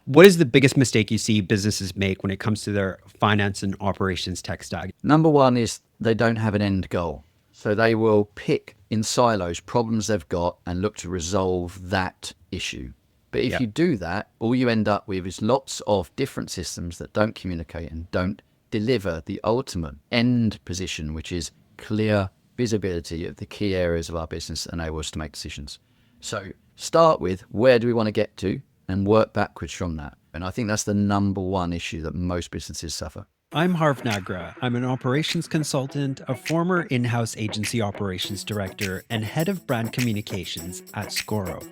What is the biggest mistake you see businesses make when it comes to their finance and operations tech stack? Number one is they don't have an end goal. So they will pick in silos problems they've got and look to resolve that issue. But if Yeah. you do that, all you end up with is lots of different systems that don't communicate and don't deliver the ultimate end position, which is clear visibility of the key areas of our business that enable us to make decisions. So start with where do we want to get to and work backwards from that. And I think that's the number one issue that most businesses suffer. I'm Harv Nagra. I'm an operations consultant, a former in-house agency operations director, and head of brand communications at Scoro.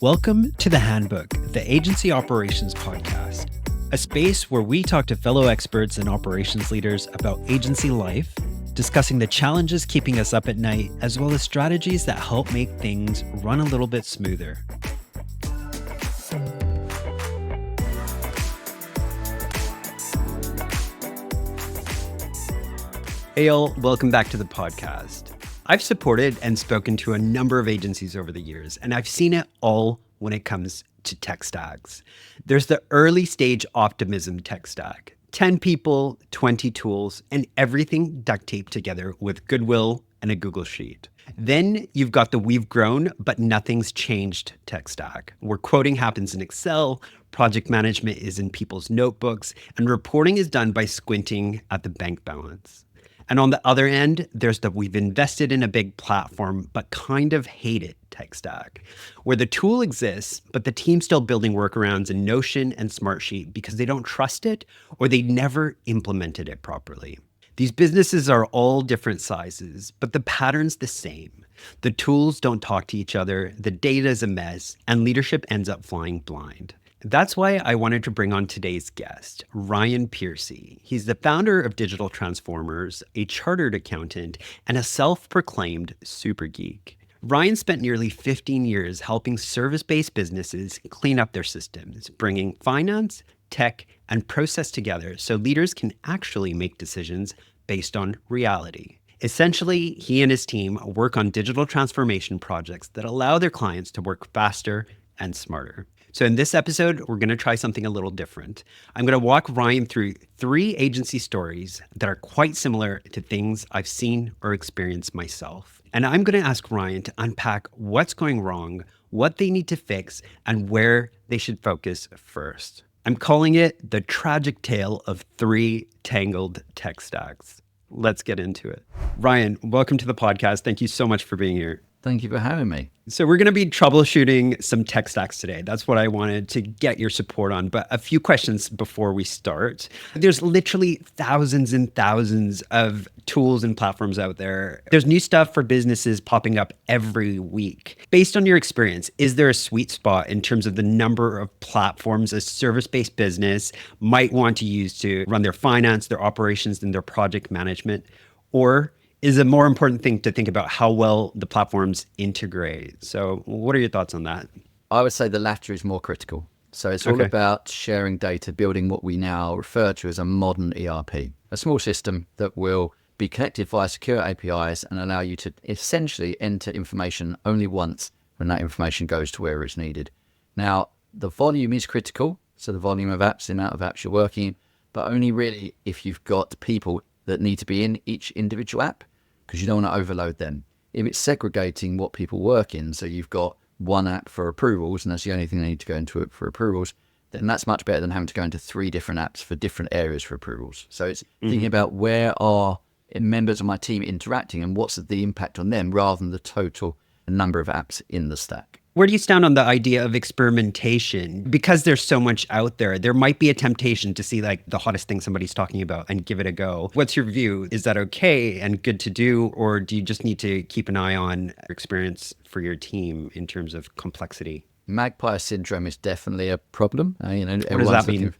Welcome to The Handbook, the Agency Operations Podcast, a space where we talk to fellow experts and operations leaders about agency life, discussing the challenges keeping us up at night, as well as strategies that help make things run a little bit smoother. Hey all, welcome back to the podcast. I've supported and spoken to a number of agencies over the years, and I've seen it all when it comes to tech stacks. There's the early stage optimism tech stack, 10 people, 20 tools, and everything duct taped together with goodwill and a Google Sheet. Then you've got the we've grown, but nothing's changed tech stack, where quoting happens in Excel, project management is in people's notebooks, and reporting is done by squinting at the bank balance. And on the other end, there's the we've invested in a big platform, but kind of hate it tech stack, where the tool exists, but the team's still building workarounds in Notion and Smartsheet because they don't trust it or they never implemented it properly. These businesses are all different sizes, but the pattern's the same. The tools don't talk to each other, the data's a mess, and leadership ends up flying blind. That's why I wanted to bring on today's guest, Ryan Pearcy. He's the founder of Digital Transformers, a chartered accountant, and a self-proclaimed super geek. Ryan spent nearly 15 years helping service-based businesses clean up their systems, bringing finance, tech, and process together so leaders can actually make decisions based on reality. Essentially, he and his team work on digital transformation projects that allow their clients to work faster and smarter. So in this episode, we're going to try something a little different. I'm going to walk Ryan through 3 agency stories that are quite similar to things I've seen or experienced myself. And I'm going to ask Ryan to unpack what's going wrong, what they need to fix, and where they should focus first. I'm calling it the tragic tale of 3 tangled tech stacks. Let's get into it. Ryan, welcome to the podcast. Thank you so much for being here. Thank you for having me. So we're going to be troubleshooting some tech stacks today. That's what I wanted to get your support on. But a few questions before we start. There's literally thousands and thousands of tools and platforms out there. There's new stuff for businesses popping up every week. Based on your experience, is there a sweet spot in terms of the number of platforms a service-based business might want to use to run their finance, their operations, and their project management? Or is a more important thing to think about how well the platforms integrate? So what are your thoughts on that? I would say the latter is more critical. So it's all about sharing data, building what we now refer to as a modern ERP, a small system that will be connected via secure APIs and allow you to essentially enter information only once when that information goes to where it's needed. Now, the volume is critical. So the volume of apps, the amount of apps you're working in, but only really if you've got people that need to be in each individual app, because you don't want to overload them. If it's segregating what people work in, so you've got one app for approvals, and that's the only thing they need to go into it for approvals, then that's much better than having to go into 3 different apps for different areas for approvals. So it's thinking about where are members of my team interacting and what's the impact on them rather than the total number of apps in the stack. Where do you stand on the idea of experimentation? Because there's so much out there, there might be a temptation to see like the hottest thing somebody's talking about and give it a go. What's your view? Is that okay and good to do? Or do you just need to keep an eye on experience for your team in terms of complexity? Magpie syndrome is definitely a problem. What does that mean?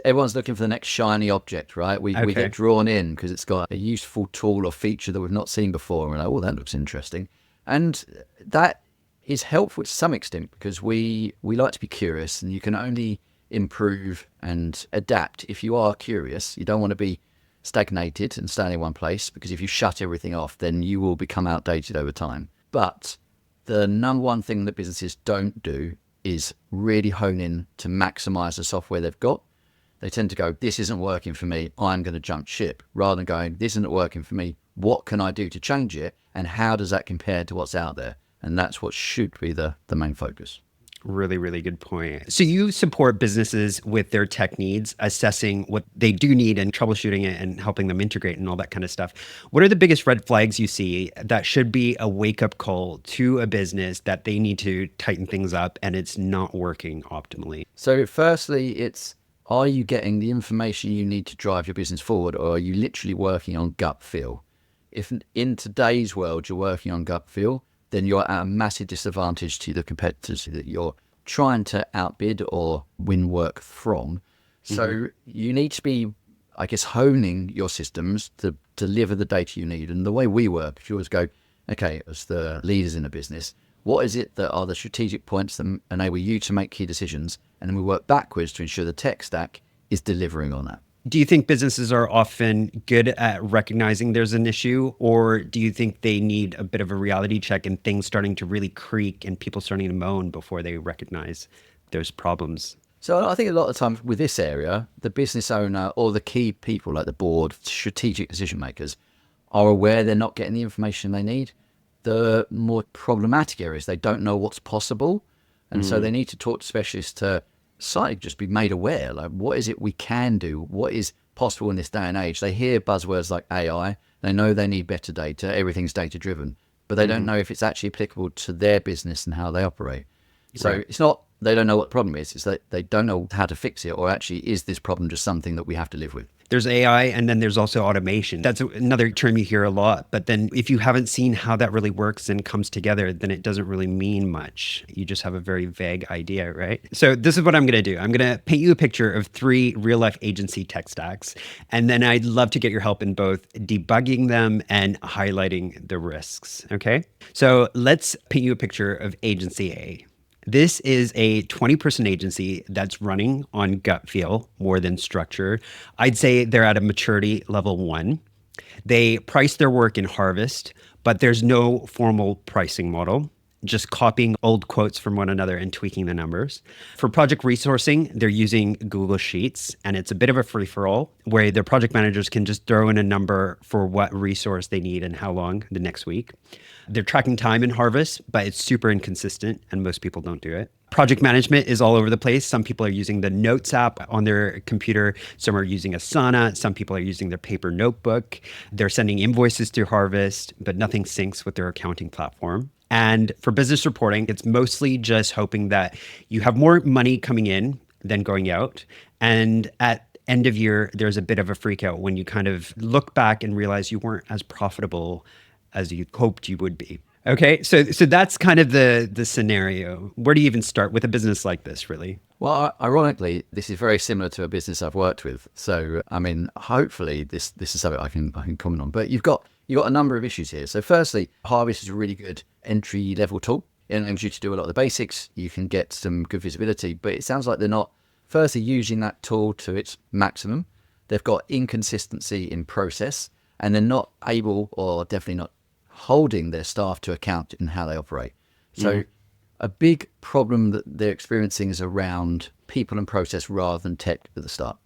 Everyone's looking for the next shiny object, right? We get drawn in because it's got a useful tool or feature that we've not seen before. And we're like, oh, that looks interesting. And that is helpful to some extent because we like to be curious, and you can only improve and adapt if you are curious. You don't want to be stagnated and stay in one place, because if you shut everything off, then you will become outdated over time. But the number one thing that businesses don't do is really hone in to maximize the software they've got. They tend to go, this isn't working for me, I'm going to jump ship, rather than going, this isn't working for me, what can I do to change it? And how does that compare to what's out there? And that's what should be the main focus. Really, really good point. So you support businesses with their tech needs, assessing what they do need and troubleshooting it and helping them integrate and all that kind of stuff. What are the biggest red flags you see that should be a wake-up call to a business that they need to tighten things up and it's not working optimally? So firstly, are you getting the information you need to drive your business forward, or are you literally working on gut feel? If in today's world you're working on gut feel, then you're at a massive disadvantage to the competitors that you're trying to outbid or win work from. So you need to be, I guess, honing your systems to deliver the data you need. And the way we work, if you always go, okay, as the leaders in a business, what is it that are the strategic points that enable you to make key decisions? And then we work backwards to ensure the tech stack is delivering on that. Do you think businesses are often good at recognizing there's an issue, or do you think they need a bit of a reality check and things starting to really creak and people starting to moan before they recognize there's problems? So I think a lot of times with this area, the business owner or the key people like the board, strategic decision makers, are aware they're not getting the information they need. The more problematic areas, they don't know what's possible. And so they need to talk to specialists to slightly just be made aware, like what is it we can do? What is possible in this day and age? They hear buzzwords like AI. They know they need better data. Everything's data driven, but they don't know if it's actually applicable to their business and how they operate. So it's not, they don't know what the problem is. It's that they don't know how to fix it, or actually is this problem just something that we have to live with? There's AI and then there's also automation. That's another term you hear a lot. But then if you haven't seen how that really works and comes together, then it doesn't really mean much. You just have a very vague idea, right? So this is what I'm going to do. I'm going to paint you a picture of 3 real life agency tech stacks. And then I'd love to get your help in both debugging them and highlighting the risks. Okay. So let's paint you a picture of agency A. This is a 20-person agency that's running on gut feel more than structure. I'd say they're at a maturity level 1. They price their work in Harvest, but there's no formal pricing model, just copying old quotes from one another and tweaking the numbers. For project resourcing, they're using Google Sheets, and it's a bit of a free-for-all where their project managers can just throw in a number for what resource they need and how long the next week. They're tracking time in Harvest, but it's super inconsistent and most people don't do it. Project management is all over the place. Some people are using the Notes app on their computer. Some are using Asana. Some people are using their paper notebook. They're sending invoices through Harvest, but nothing syncs with their accounting platform. And for business reporting, it's mostly just hoping that you have more money coming in than going out. And at end of year, there's a bit of a freak out when you kind of look back and realize you weren't as profitable as you hoped you would be. Okay, so that's kind of the scenario. Where do you even start with a business like this, really? Well, ironically, this is very similar to a business I've worked with. So, I mean, hopefully this is something I can comment on. But you've got a number of issues here. So firstly, Harvest is a really good entry level tool. It enables you to do a lot of the basics. You can get some good visibility, but it sounds like they're not firstly using that tool to its maximum. They've got inconsistency in process, and they're not able, or definitely not holding their staff to account in how they operate. So a big problem that they're experiencing is around people and process rather than tech at the start.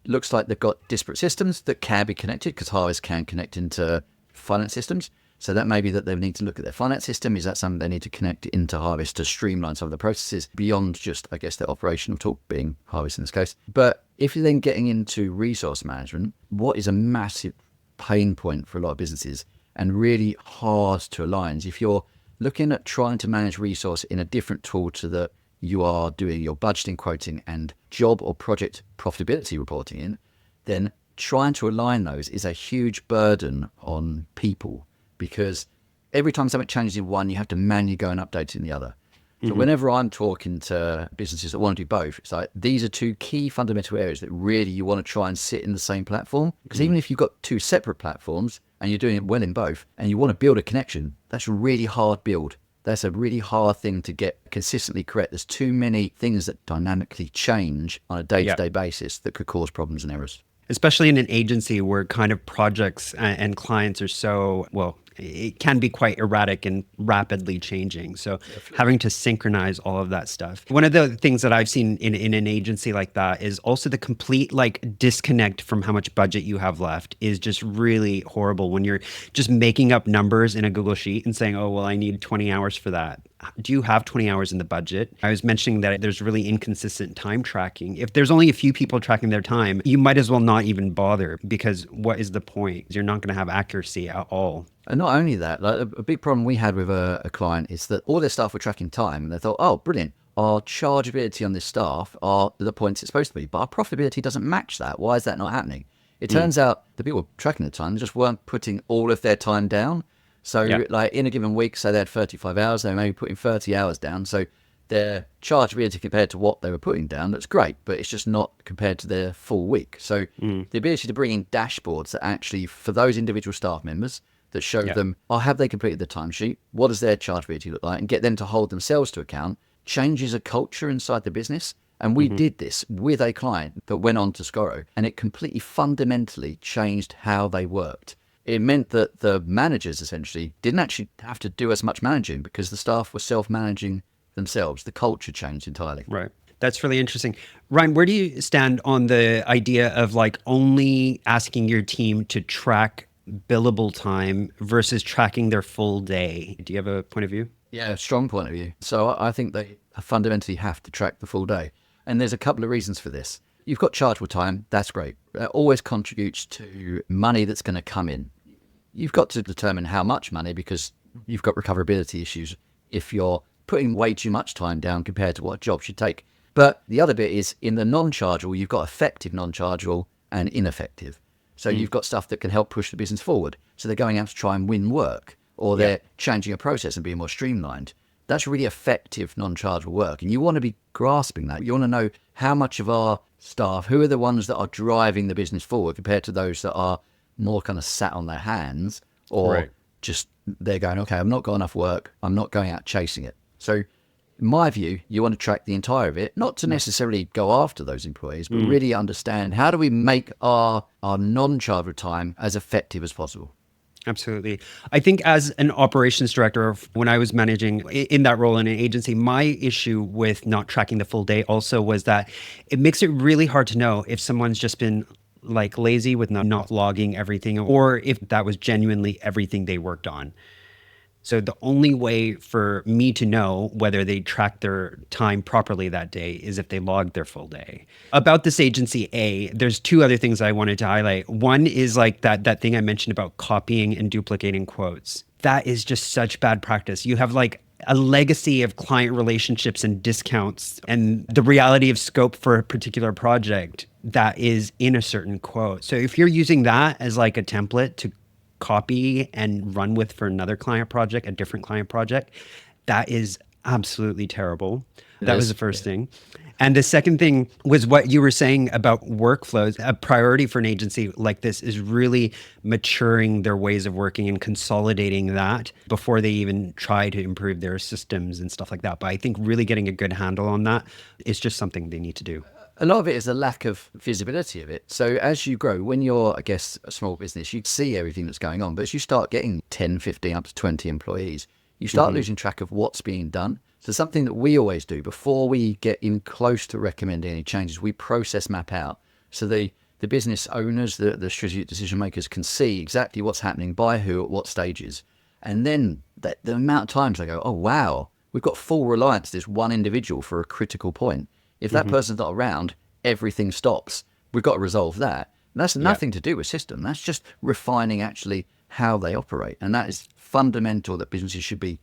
Looks like they've got disparate systems that can be connected, because Harvest can connect into finance systems. So that may be that they need to look at their finance system. Is that something they need to connect into Harvest to streamline some of the processes beyond just, I guess, their operational tool being Harvest in this case? But if you're then getting into resource management, what is a massive pain point for a lot of businesses and really hard to align is if you're looking at trying to manage resource in a different tool to that you are doing your budgeting, quoting, and job or project profitability reporting in, then trying to align those is a huge burden on people, because every time something changes in one, you have to manually go and update it in the other. So whenever I'm talking to businesses that want to do both, it's like, these are 2 key fundamental areas that really you want to try and sit in the same platform. Because even if you've got 2 separate platforms and you're doing it well in both, and you want to build a connection, that's a really hard build. That's a really hard thing to get consistently correct. There's too many things that dynamically change on a day-to-day basis that could cause problems and errors. Especially in an agency where kind of projects and clients are so, well, it can be quite erratic and rapidly changing. So having to synchronize all of that stuff. One of the things that I've seen in an agency like that is also the complete like disconnect from how much budget you have left is just really horrible when you're just making up numbers in a Google Sheet and saying, oh, well, I need 20 hours for that. Do you have 20 hours in the budget? I was mentioning that there's really inconsistent time tracking. If there's only a few people tracking their time, you might as well not even bother, because what is the point? You're not going to have accuracy at all. And not only that, like a big problem we had with a client is that all their staff were tracking time, and they thought, oh, brilliant. Our chargeability on this staff are the points it's supposed to be, but our profitability doesn't match that. Why is that not happening? It turns out the people tracking the time just weren't putting all of their time down. So like in a given week, say they had 35 hours, they were maybe putting 30 hours down. So their chargeability compared to what they were putting down, that's great, but it's just not compared to their full week. So the ability to bring in dashboards that actually, for those individual staff members, that show them, oh, have they completed the timesheet? What does their chargeability look like? And get them to hold themselves to account, changes a culture inside the business. And we did this with a client that went on to Scoro, and it completely fundamentally changed how they worked. It meant that the managers essentially didn't actually have to do as much managing because the staff were self-managing themselves. The culture changed entirely. Right. That's really interesting. Ryan, where do you stand on the idea of like only asking your team to track billable time versus tracking their full day? Do you have a point of view? Yeah, strong point of view. So I think they fundamentally have to track the full day. And there's a couple of reasons for this. You've got chargeable time. That's great. That always contributes to money that's going to come in. You've got to determine how much money, because you've got recoverability issues if you're putting way too much time down compared to what a job should take. But the other bit is in the non-chargeable, you've got effective non-chargeable and ineffective. So you've got stuff that can help push the business forward. So they're going out to try and win work, or they're changing a process and being more streamlined. That's really effective non-chargeable work. And you want to be grasping that. You want to know how much of our staff, who are the ones that are driving the business forward compared to those that are more kind of sat on their hands, or just they're going, okay, I've not got enough work, I'm not going out chasing it. So in my view, you want to track the entire of it, not to necessarily go after those employees, but really understand how do we make our non-chargeable time as effective as possible. Absolutely. I think as an operations director, when I was managing in that role in an agency, my issue with not tracking the full day also was that it makes it really hard to know if someone's just been like lazy with not logging everything, or if that was genuinely everything they worked on. So the only way for me to know whether they tracked their time properly that day is if they logged their full day. About this agency A, there's two other things I wanted to highlight. One is like that thing I mentioned about copying and duplicating quotes. That is just such bad practice. You have like a legacy of client relationships and discounts and the reality of scope for a particular project that is in a certain quote. So if you're using that as like a template to copy and run with for another client project, a different client project, that is absolutely terrible. That was the first thing. And the second thing was what you were saying about workflows. A priority for an agency like this is really maturing their ways of working and consolidating that before they even try to improve their systems and stuff like that. But I think really getting a good handle on that is just something they need to do. A lot of it is a lack of visibility of it. So as you grow, when you're, I guess, a small business, you see everything that's going on. But as you start getting 10, 15, up to 20 employees, you start losing track of what's being done. So something that we always do before we get in close to recommending any changes, we process map out. So the business owners, the strategic decision makers can see exactly what's happening by who at what stages. And then the amount of times they go, oh, wow, we've got full reliance on this one individual for a critical point. If that person's not around, everything stops. We've got to resolve that. And that's nothing to do with system. That's just refining actually how they operate. And that is fundamental that businesses should be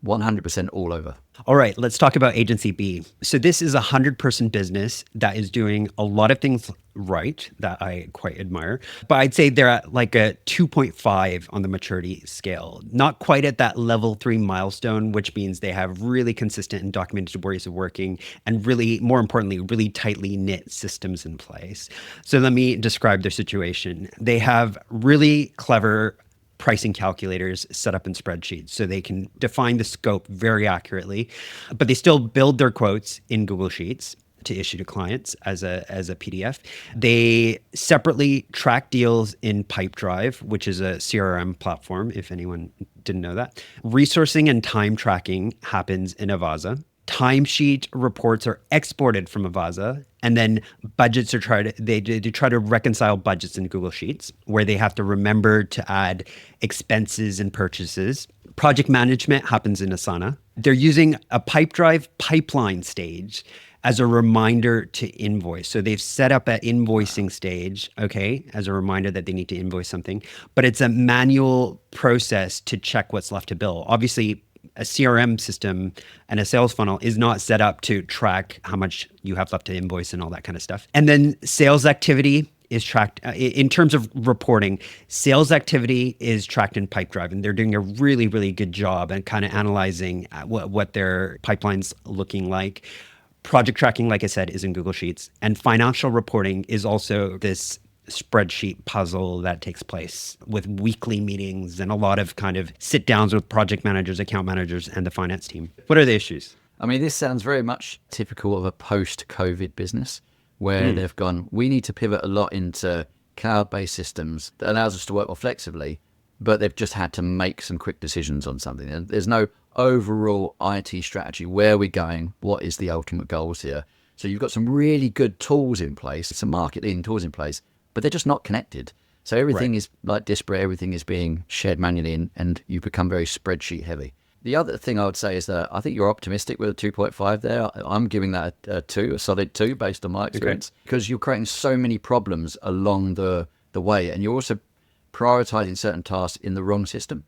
100% all over. All right, let's talk about agency B. So this is a 100-person business that is doing a lot of things right that I quite admire. But I'd say they're at like a 2.5 on the maturity scale. Not quite at that level 3 milestone, which means they have really consistent and documented ways of working and really, more importantly, really tightly knit systems in place. So let me describe their situation. They have really clever pricing calculators set up in spreadsheets so they can define the scope very accurately, but they still build their quotes in Google Sheets. to issue to clients as a PDF. They separately track deals in Pipedrive, which is a CRM platform, if anyone didn't know that. Resourcing and time tracking happens in Avasa. Timesheet reports are exported from Avasa, and then budgets are they try to reconcile budgets in Google Sheets, where they have to remember to add expenses and purchases. Project management happens in Asana. They're using a Pipedrive pipeline stage as a reminder to invoice. So they've set up an invoicing stage, okay, as a reminder that they need to invoice something, but it's a manual process to check what's left to bill. Obviously, a CRM system and a sales funnel is not set up to track how much you have left to invoice and all that kind of stuff. And then sales activity is tracked in terms of reporting. Sales activity is tracked in Pipedrive, and they're doing a really, really good job and kind of analyzing what their pipeline's looking like. Project tracking, like I said, is in Google Sheets, and financial reporting is also this spreadsheet puzzle that takes place with weekly meetings and a lot of kind of sit downs with project managers, account managers, and the finance team. What are the issues? I mean, this sounds very much typical of a post-COVID business where they've gone, we need to pivot a lot into cloud-based systems that allows us to work more flexibly, but they've just had to make some quick decisions on something. And there's no overall IT strategy. Where are we going? What is the ultimate goals here? So you've got some really good tools in place, some market-leading tools in place, but they're just not connected. So everything is like disparate, everything is being shared manually, and you become very spreadsheet heavy. The other thing I would say is that I think you're optimistic with a 2.5 there. I'm giving that a 2, a solid 2 based on my experience, because you're creating so many problems along the way, and you're also prioritizing certain tasks in the wrong system.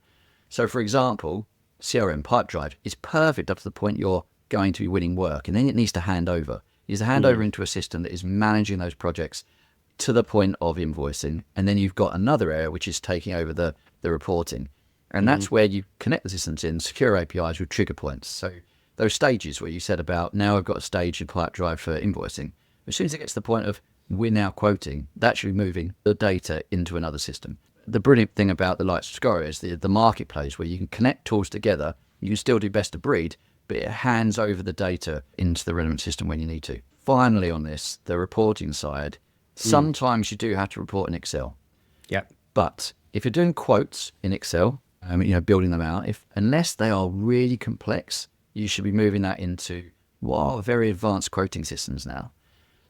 So for example, CRM Pipedrive is perfect up to the point you're going to be winning work, and then it needs to hand over. It needs to hand over into a system that is managing those projects to the point of invoicing, and then you've got another area which is taking over the reporting. And that's where you connect the systems in secure APIs with trigger points. So those stages where you said about, now I've got a stage in Pipedrive for invoicing. As soon as it gets to the point of we're now quoting, that's actually moving the data into another system. The brilliant thing about the likes of Scoria is the marketplace where you can connect tools together. You can still do best of breed, but it hands over the data into the relevant system when you need to. Finally on this, the reporting side, sometimes you do have to report in Excel. Yeah. But if you're doing quotes in Excel, building them out, unless they are really complex, you should be moving that into very advanced quoting systems now.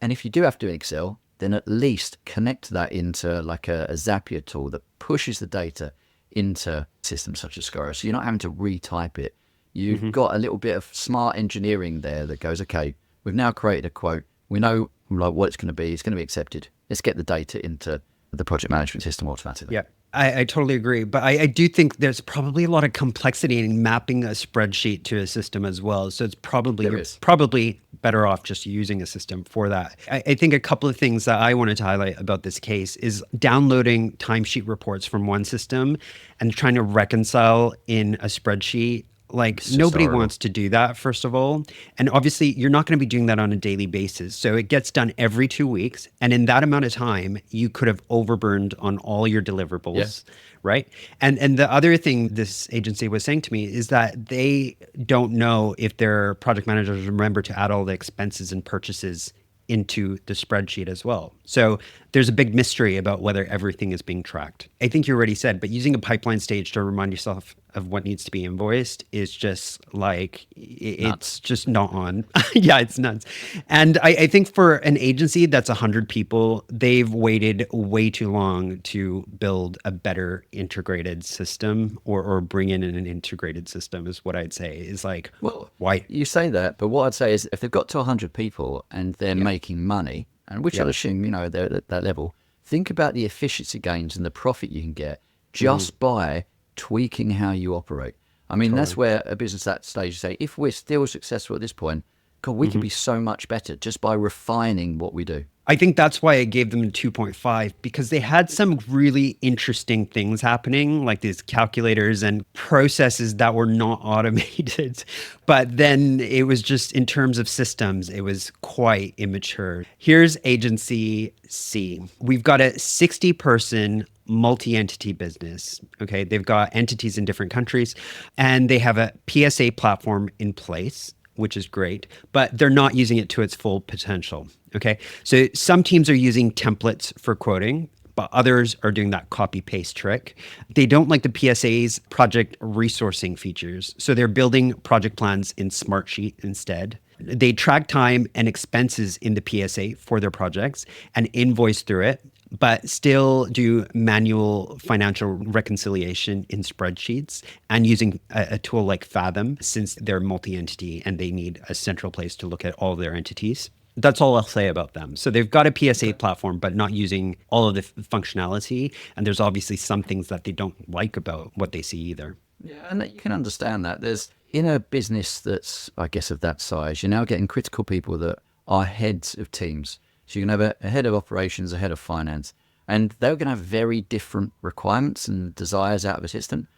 And if you do have to do Excel, then at least connect that into like a Zapier tool that pushes the data into systems such as Scoria. So you're not having to retype it. You've got a little bit of smart engineering there that goes, okay, we've now created a quote. We know like what it's going to be. It's going to be accepted. Let's get the data into the project management system automatically. Yeah. I totally agree. But I do think there's probably a lot of complexity in mapping a spreadsheet to a system as well. So it's probably better off just using a system for that. I think a couple of things that I wanted to highlight about this case is downloading timesheet reports from one system and trying to reconcile in a spreadsheet. Like nobody wants to do that, first of all. And obviously you're not going to be doing that on a daily basis. So it gets done every 2 weeks. And in that amount of time, you could have overburned on all your deliverables, right? And the other thing this agency was saying to me is that they don't know if their project managers remember to add all the expenses and purchases into the spreadsheet as well. So there's a big mystery about whether everything is being tracked. I think you already said, but using a pipeline stage to remind yourself of what needs to be invoiced is just like, it's just not on. Yeah, it's nuts. And I think for an agency that's 100 people, they've waited way too long to build a better integrated system or bring in an integrated system is what I'd say is like, well, why? You say that, but what I'd say is if they've got to 100 people and they're making money, and which I'll assume, they're at that level, think about the efficiency gains and the profit you can get just by tweaking how you operate. I mean, that's where a business at that stage say, if we're still successful at this point, God, we can be so much better just by refining what we do. I think that's why I gave them a 2.5, because they had some really interesting things happening, like these calculators and processes that were not automated. But then it was just in terms of systems, it was quite immature. Here's agency C. We've got a 60-person multi-entity business. Okay, they've got entities in different countries, and they have a PSA platform in place, which is great, but they're not using it to its full potential. Okay. So some teams are using templates for quoting, but others are doing that copy paste trick. They don't like the PSA's project resourcing features. So they're building project plans in Smartsheet instead. They track time and expenses in the PSA for their projects and invoice through it, but still do manual financial reconciliation in spreadsheets and using a tool like Fathom, since they're multi-entity and they need a central place to look at all their entities. That's all I'll say about them. So they've got a PSA platform, but not using all of the functionality. And there's obviously some things that they don't like about what they see either. Yeah, and you can understand that. There's, in a business that's, I guess, of that size, you're now getting critical people that are heads of teams. So you can have a head of operations, a head of finance, and they're going to have very different requirements and desires out of a system.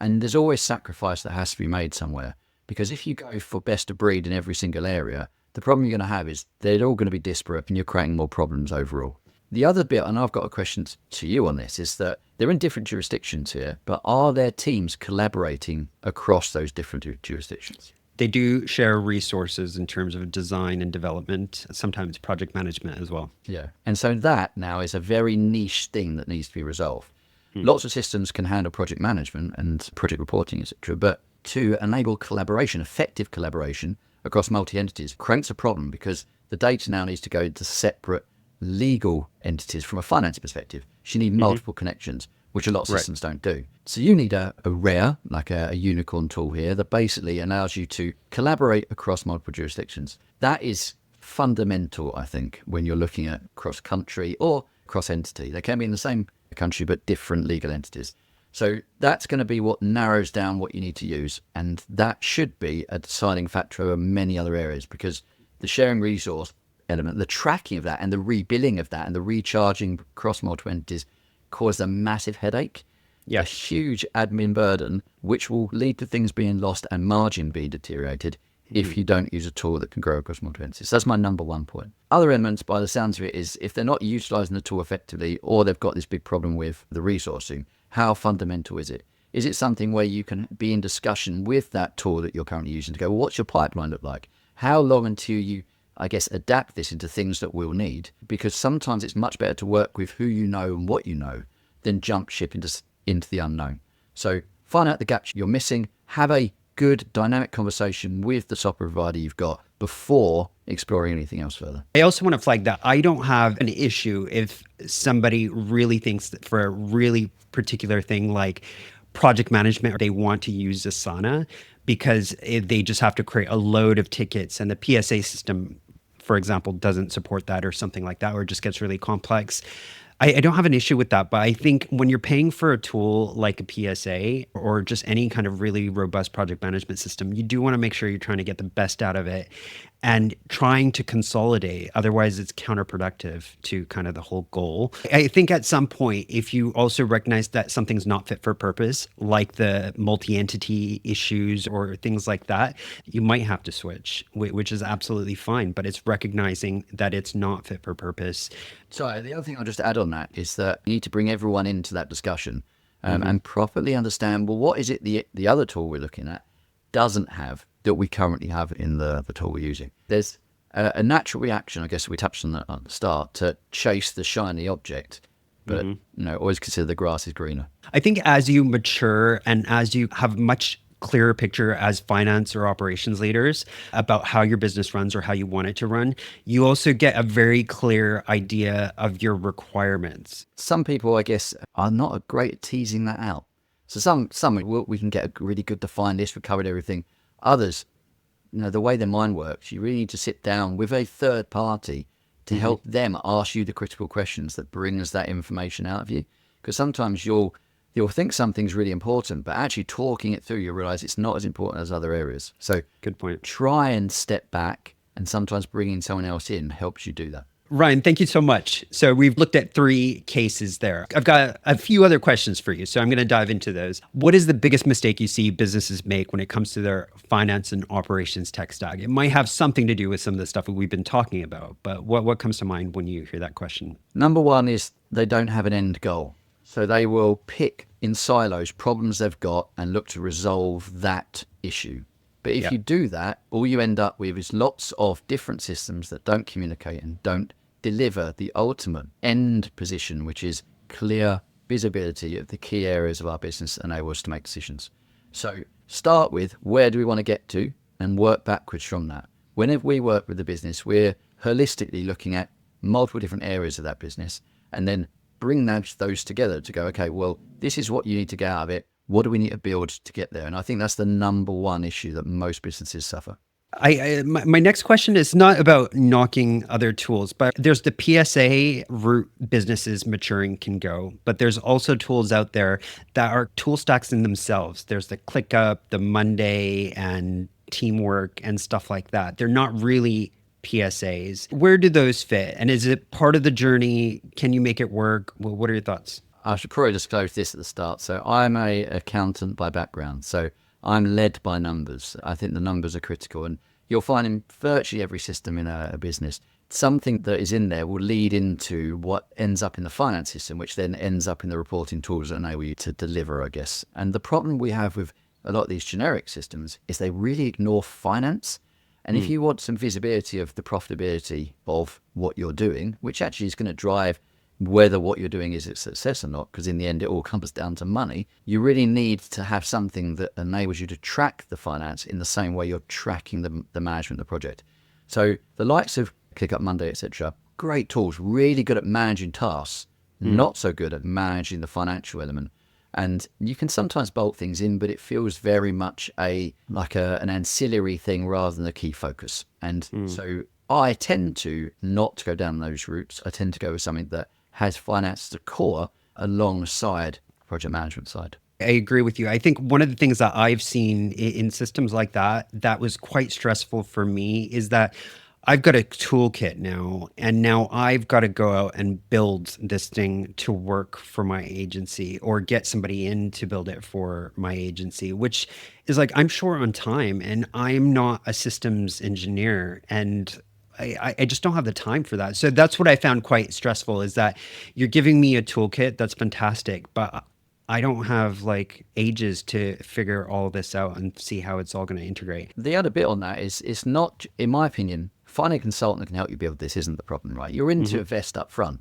And there's always sacrifice that has to be made somewhere. Because if you go for best of breed in every single area, the problem you're going to have is they're all going to be disparate and you're creating more problems overall. The other bit, and I've got a question to you on this, is that they're in different jurisdictions here, but are their teams collaborating across those different jurisdictions? They do share resources in terms of design and development, sometimes project management as well. Yeah. And so that now is a very niche thing that needs to be resolved. Lots of systems can handle project management and project reporting, etc. But to enable collaboration, effective collaboration across multi-entities creates a problem, because the data now needs to go into separate legal entities from a finance perspective. So you need multiple connections, which a lot of systems don't do. So you need a rare, like a unicorn tool here that basically allows you to collaborate across multiple jurisdictions. That is fundamental, I think, when you're looking at cross-country or cross-entity. They can be in the same country, but different legal entities. So that's going to be what narrows down what you need to use. And that should be a deciding factor over many other areas, because the sharing resource element, the tracking of that and the rebilling of that and the recharging across multiple entities cause a massive headache, a huge admin burden, which will lead to things being lost and margin being deteriorated if you don't use a tool that can grow across multiple entities. So that's my number one point. Other elements, by the sounds of it, is if they're not utilizing the tool effectively, or they've got this big problem with the resourcing, how fundamental is it? Is it something where you can be in discussion with that tool that you're currently using to go, well, what's your pipeline look like? How long until you, I guess, adapt this into things that we'll need? Because sometimes it's much better to work with who you know and what you know than jump ship into the unknown. So find out the gaps you're missing, have a good dynamic conversation with the software provider you've got before exploring anything else further. I also want to flag that I don't have an issue if somebody really thinks that for a really particular thing like project management, they want to use Asana because they just have to create a load of tickets, and the PSA system, for example, doesn't support that or something like that, or it just gets really complex. I don't have an issue with that, but I think when you're paying for a tool like a PSA or just any kind of really robust project management system, you do want to make sure you're trying to get the best out of it and trying to consolidate. Otherwise, it's counterproductive to kind of the whole goal. I think at some point, if you also recognize that something's not fit for purpose, like the multi-entity issues or things like that, you might have to switch, which is absolutely fine. But it's recognizing that it's not fit for purpose. So the other thing I'll just add on that is that you need to bring everyone into that discussion and properly understand, well, what is it the other tool we're looking at doesn't have that we currently have in the tool we're using? There's a natural reaction, I guess we touched on that at the start, to chase the shiny object, but always consider the grass is greener. I think as you mature and as you have much clearer picture as finance or operations leaders about how your business runs or how you want it to run, you also get a very clear idea of your requirements. Some people, I guess, are not great at teasing that out. So some we can get a really good defined list, we've covered everything. Others, the way their mind works, you really need to sit down with a third party to help them ask you the critical questions that brings that information out of you. Because sometimes you'll think something's really important, but actually talking it through, you realize it's not as important as other areas. So good point. Try and step back, and sometimes bringing someone else in helps you do that. Ryan, thank you so much. So we've looked at 3 cases there. I've got a few other questions for you, so I'm going to dive into those. What is the biggest mistake you see businesses make when it comes to their finance and operations tech stack? It might have something to do with some of the stuff that we've been talking about, but what comes to mind when you hear that question? Number one is they don't have an end goal. So they will pick in silos problems they've got and look to resolve that issue. But if you do that, all you end up with is lots of different systems that don't communicate and don't deliver the ultimate end position, which is clear visibility of the key areas of our business that enable us to make decisions. So start with where do we want to get to and work backwards from that. Whenever we work with the business, we're holistically looking at multiple different areas of that business and then bring those together to go, okay, well, this is what you need to get out of it. What do we need to build to get there? And I think that's the number one issue that most businesses suffer. My next question is not about knocking other tools, but there's the PSA route businesses maturing can go, but there's also tools out there that are tool stacks in themselves. There's the ClickUp, the Monday, and Teamwork and stuff like that. They're not really PSAs. Where do those fit? And is it part of the journey? Can you make it work? Well, what are your thoughts? I should probably disclose this at the start. So I'm an accountant by background. So I'm led by numbers. I think the numbers are critical. And you'll find in virtually every system in a business, something that is in there will lead into what ends up in the finance system, which then ends up in the reporting tools that enable you to deliver, I guess. And the problem we have with a lot of these generic systems is they really ignore finance. And if you want some visibility of the profitability of what you're doing, which actually is going to drive whether what you're doing is a success or not, because in the end it all comes down to money, you really need to have something that enables you to track the finance in the same way you're tracking the management of the project. So the likes of ClickUp, Monday, etc., great tools, really good at managing tasks, not so good at managing the financial element. And you can sometimes bolt things in, but it feels very much an ancillary thing rather than a key focus. And so I tend to not go down those routes. I tend to go with something that has finance as a core alongside project management side. I agree with you. I think one of the things that I've seen in systems like that was quite stressful for me is that I've got a toolkit now, and now I've got to go out and build this thing to work for my agency or get somebody in to build it for my agency, which is like, I'm short on time and I'm not a systems engineer, and I just don't have the time for that. So that's what I found quite stressful, is that you're giving me a toolkit that's fantastic, but I don't have like ages to figure all this out and see how it's all going to integrate. The other bit on that is it's not, in my opinion, finding a consultant that can help you build this isn't the problem, right? You're in to invest up front.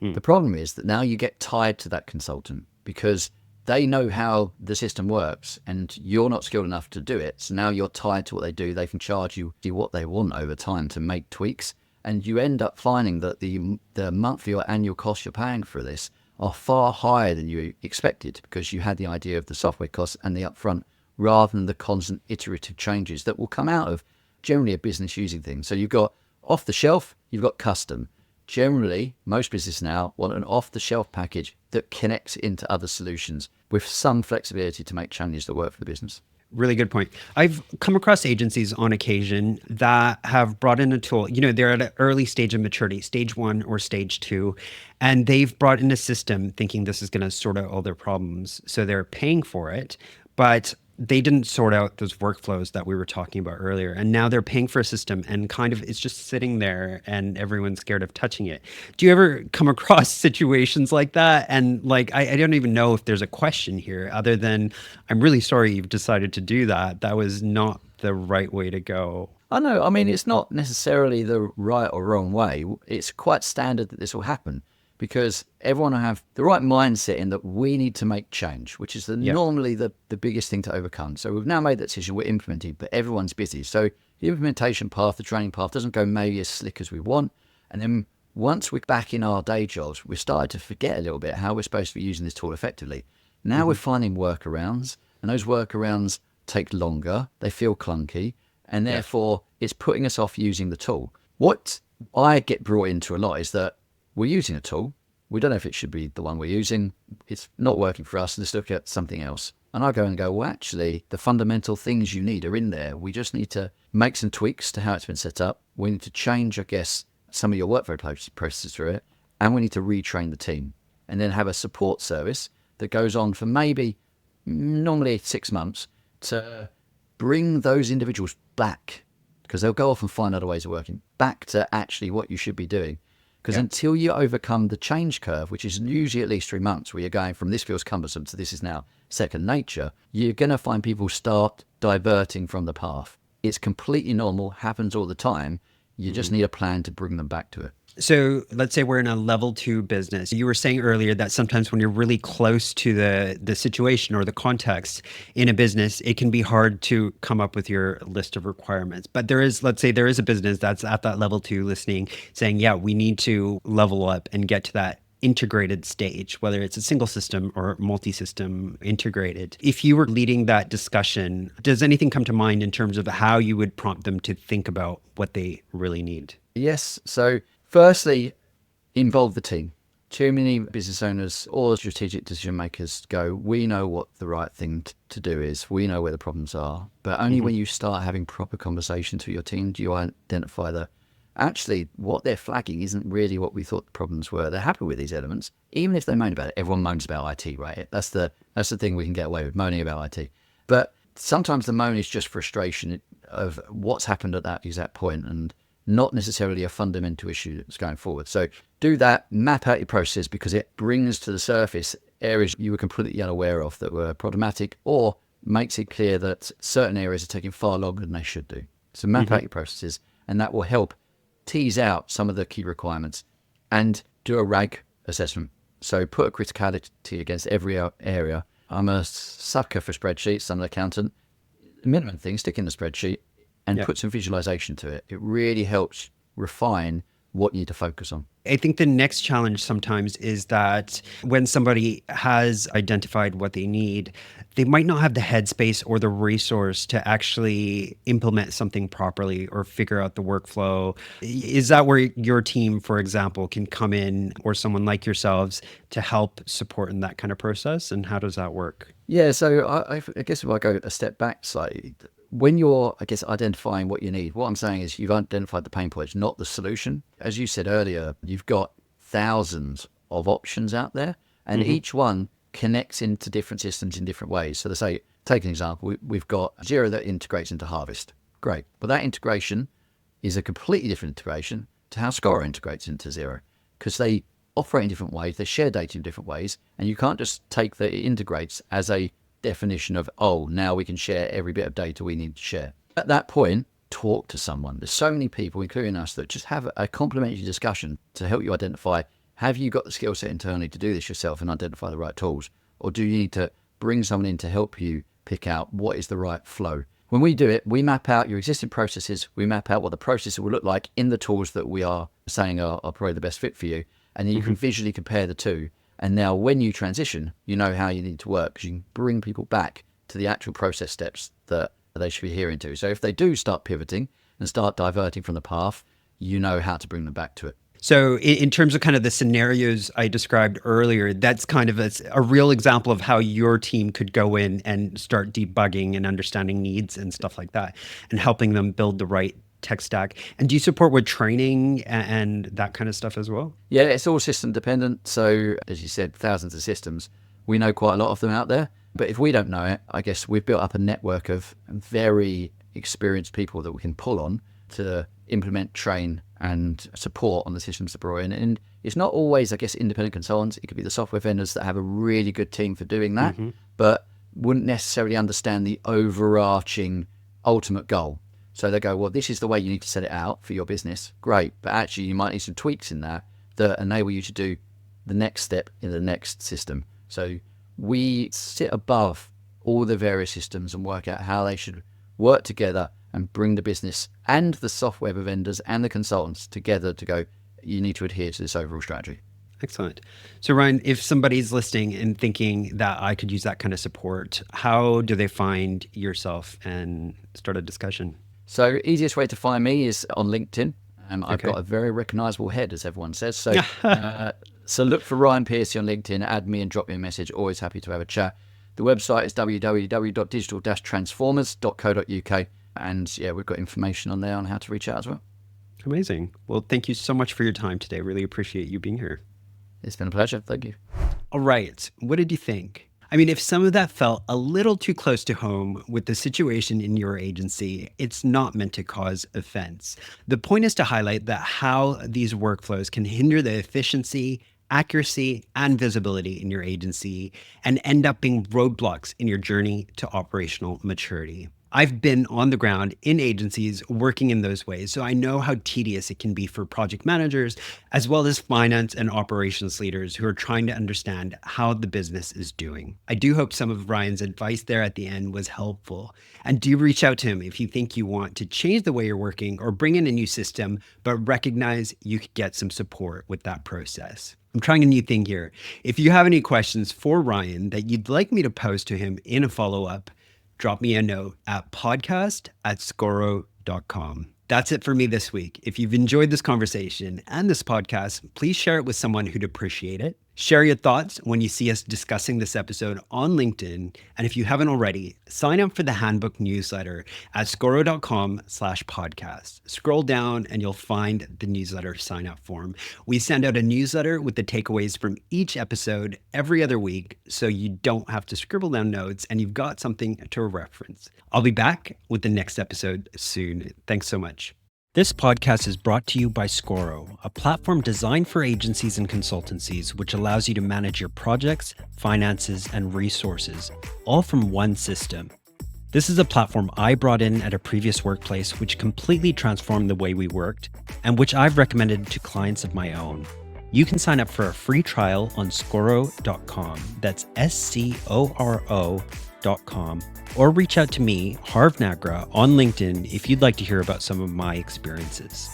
The problem is that now you get tied to that consultant because they know how the system works and you're not skilled enough to do it. So now you're tied to what they do. They can charge you what they want over time to make tweaks. And you end up finding that the monthly or annual costs you're paying for this are far higher than you expected because you had the idea of the software costs and the upfront rather than the constant iterative changes that will come out of generally a business using things. So you've got off the shelf, you've got custom. Generally, most businesses now want an off-the-shelf package that connects into other solutions with some flexibility to make changes that work for the business. Really good point. I've come across agencies on occasion that have brought in a tool. You know, they're at an early stage of maturity, stage 1 or stage 2, and they've brought in a system thinking this is going to sort out all their problems. So they're paying for it, but they didn't sort out those workflows that we were talking about earlier. And now they're paying for a system and kind of it's just sitting there and everyone's scared of touching it. Do you ever come across situations like that? And like, I don't even know if there's a question here other than, I'm really sorry you've decided to do that. That was not the right way to go. I know. I mean, it's not necessarily the right or wrong way. It's quite standard that this will happen because everyone will have the right mindset in that we need to make change, which is normally the biggest thing to overcome. So we've now made that decision, we're implementing, but everyone's busy. So the implementation path, the training path doesn't go maybe as slick as we want. And then once we're back in our day jobs, we've started to forget a little bit how we're supposed to be using this tool effectively. Now we're finding workarounds, and those workarounds take longer, they feel clunky, and therefore it's putting us off using the tool. What I get brought into a lot is that we're using a tool. We don't know if it should be the one we're using. It's not working for us. Let's look at something else. And I go, well, actually, the fundamental things you need are in there. We just need to make some tweaks to how it's been set up. We need to change, I guess, some of your workflow processes through it. And we need to retrain the team. And then have a support service that goes on for maybe normally 6 months to bring those individuals back, because they'll go off and find other ways of working, back to actually what you should be doing. Because until you overcome the change curve, which is usually at least 3 months, where you're going from this feels cumbersome to this is now second nature, you're going to find people start diverting from the path. It's completely normal, happens all the time. You just need a plan to bring them back to it. So let's say we're in a level 2 business. You were saying earlier that sometimes when you're really close to the situation or the context in a business, it can be hard to come up with your list of requirements. But let's say there is a business that's at that level 2 listening, saying, yeah, we need to level up and get to that integrated stage, whether it's a single system or multi-system integrated. If you were leading that discussion, does anything come to mind in terms of how you would prompt them to think about what they really need? Yes. So firstly, involve the team. Too many business owners or strategic decision makers go, we know what the right thing to do is. We know where the problems are. But only when you start having proper conversations with your team do you identify actually what they're flagging isn't really what we thought the problems were. They're happy with these elements, even if they moan about it. Everyone moans about IT, right? That's the thing we can get away with, moaning about IT. But sometimes the moan is just frustration of what's happened at that exact point and not necessarily a fundamental issue that's going forward. So do that, map out your process, because it brings to the surface areas you were completely unaware of that were problematic, or makes it clear that certain areas are taking far longer than they should do. So map out your processes, and that will help tease out some of the key requirements and do a RAG assessment. So put a criticality against every area. I'm a sucker for spreadsheets. I'm an accountant. The minimum thing, stick in the spreadsheet and put some visualization to it. It really helps refine what you need to focus on. I think the next challenge sometimes is that when somebody has identified what they need, they might not have the headspace or the resource to actually implement something properly or figure out the workflow. Is that where your team, for example, can come in, or someone like yourselves, to help support in that kind of process? And how does that work? Yeah, so I guess if I go a step back slightly, when you're, identifying what you need, what I'm saying is you've identified the pain points, not the solution. As you said earlier, you've got thousands of options out there, and each one connects into different systems in different ways. So take an example, we've got Jira that integrates into Harvest. Great. But that integration is a completely different integration to how Score integrates into Xero, because they operate in different ways, they share data in different ways, and you can't just take that it integrates as a definition of, now we can share every bit of data we need to share. At that point, talk to someone. There's so many people, including us, that just have a complementary discussion to help you identify, have you got the skill set internally to do this yourself and identify the right tools? Or do you need to bring someone in to help you pick out what is the right flow? When we do it, we map out your existing processes, we map out what the process will look like in the tools that we are saying are probably the best fit for you, and then you can visually compare the two. And now when you transition, you know how you need to work, because you can bring people back to the actual process steps that they should be adhering to. So if they do start pivoting and start diverting from the path, you know how to bring them back to it. So in terms of kind of the scenarios I described earlier, that's kind of a real example of how your team could go in and start debugging and understanding needs and stuff like that, and helping them build the right tech stack. And do you support with training and that kind of stuff as well? Yeah, it's all system dependent. So as you said, thousands of systems. We know quite a lot of them out there. But if we don't know it, I guess we've built up a network of very experienced people that we can pull on to implement, train, and support on the systems that we're in. And it's not always, independent consultants. It could be the software vendors that have a really good team for doing that, but wouldn't necessarily understand the overarching ultimate goal. So they go, well, this is the way you need to set it out for your business. Great. But actually, you might need some tweaks in that enable you to do the next step in the next system. So we sit above all the various systems and work out how they should work together and bring the business and the software vendors and the consultants together to go, you need to adhere to this overall strategy. Excellent. So Ryan, if somebody's listening and thinking that I could use that kind of support, how do they find yourself and start a discussion? So easiest way to find me is on LinkedIn. I've got a very recognizable head, as everyone says. So so look for Ryan Pearcy on LinkedIn, add me and drop me a message. Always happy to have a chat. The website is www.digital-transformers.co.uk. And we've got information on there on how to reach out as well. Amazing. Well, thank you so much for your time today. Really appreciate you being here. It's been a pleasure. Thank you. All right. What did you think? I mean, if some of that felt a little too close to home with the situation in your agency, it's not meant to cause offense. The point is to highlight that how these workflows can hinder the efficiency accuracy and visibility in your agency and end up being roadblocks in your journey to operational maturity. I've been on the ground in agencies working in those ways, so I know how tedious it can be for project managers, as well as finance and operations leaders who are trying to understand how the business is doing. I do hope some of Ryan's advice there at the end was helpful. And do reach out to him if you think you want to change the way you're working or bring in a new system, but recognize you could get some support with that process. I'm trying a new thing here. If you have any questions for Ryan that you'd like me to post to him in a follow-up, drop me a note at podcast@scoro.com. That's it for me this week. If you've enjoyed this conversation and this podcast, please share it with someone who'd appreciate it. Share your thoughts when you see us discussing this episode on LinkedIn. And if you haven't already, sign up for the handbook newsletter at scoro.com/podcast. Scroll down and you'll find the newsletter sign up form. We send out a newsletter with the takeaways from each episode every other week, so you don't have to scribble down notes and you've got something to reference. I'll be back with the next episode soon. Thanks so much. This podcast is brought to you by Scoro, a platform designed for agencies and consultancies, which allows you to manage your projects, finances, and resources, all from one system. This is a platform I brought in at a previous workplace, which completely transformed the way we worked, and which I've recommended to clients of my own. You can sign up for a free trial on scoro.com. That's SCORO.com. Or reach out to me, Harv Nagra, on LinkedIn if you'd like to hear about some of my experiences.